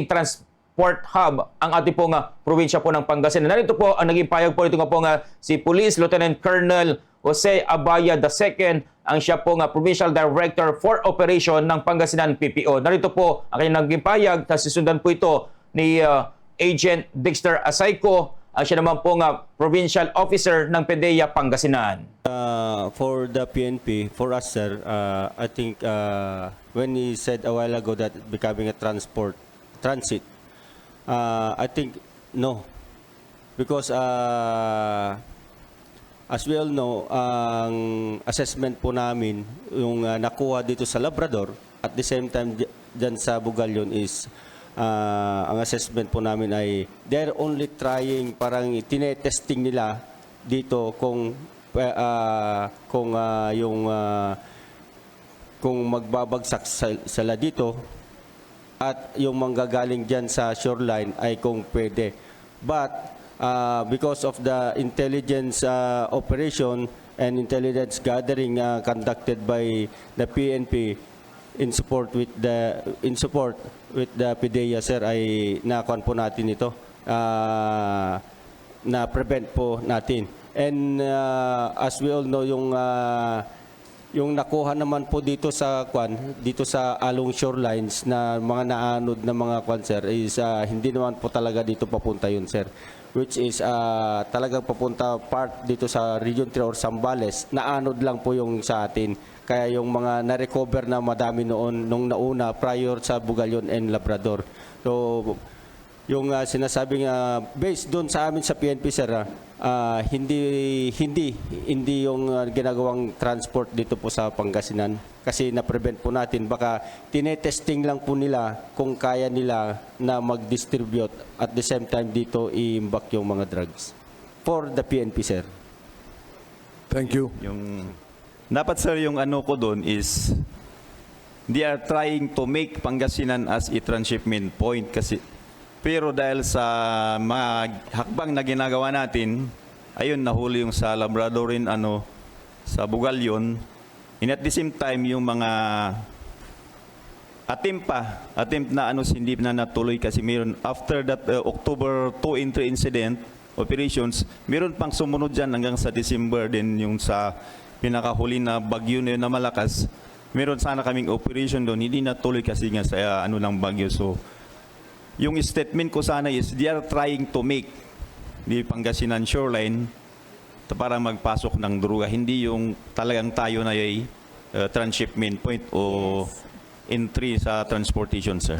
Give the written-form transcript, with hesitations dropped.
transport hub ang ating pong probinsya po ng Pangasinan. Narito po ang naging payag po ito nga po si Police Lieutenant Colonel Jose Abaya II, ang siya po Provincial Director for Operation ng Pangasinan PPO. Narito po ang kanyang naging payag, tapos susundan po ito ni Agent Dexter Asayco, siya naman po Provincial Officer ng PDEA Pangasinan. For the PNP, for us, sir, I think when he said a while ago that becoming a transit, I think no. Because as we all know, ang assessment po namin, yung nakuha dito sa Labrador, at the same time dyan sa Bugalyon is, ang assessment po namin ay they're only trying, parang tinetesting nila dito kung magbabagsak sila dito at yung manggagaling dyan sa shoreline ay kung pwede. But because of the intelligence operation and intelligence gathering conducted by the PNP in support with the PDEA, sir, ay nakuha po natin ito, na prevent po natin. And as we all know, yung nakuha naman po dito sa along shorelines na mga naanod na mga sir, is hindi naman po talaga dito papunta yun, sir, which is talagang papunta part dito sa Region 3 or Zambales. Naanod lang po yung sa atin. Kaya yung mga na-recover na madami noon nung nauna prior sa Bugalyon and Labrador. So yung sinasabing based doon sa amin sa PNP, sir, hindi yung ginagawang transport dito po sa Pangasinan, kasi na-prevent po natin. Baka tinetesting lang po nila kung kaya nila na mag-distribute at the same time dito i-imbak yung mga drugs for the PNP, sir. Thank you. Dapat, sir, yung ano ko doon is they are trying to make Pangasinan as a transshipment point, kasi pero dahil sa mga hakbang na ginagawa natin, ayun, nahuli yung sa Labrador rin, sa Bugalyon. And at the same time, yung mga attempt na hindi na natuloy, kasi meron after that October 2 entry incident operations, meron pang sumunod dyan hanggang sa December din, yung sa pinakahuli na bagyo na yun na malakas. Meron sana kaming operation doon, hindi natuloy kasi nga sa ng bagyo. So yung statement ko sana is they are trying to make the Pangasinan shoreline para magpasok ng droga, hindi yung talagang tayo na ay transshipment point o entry sa transportation, sir.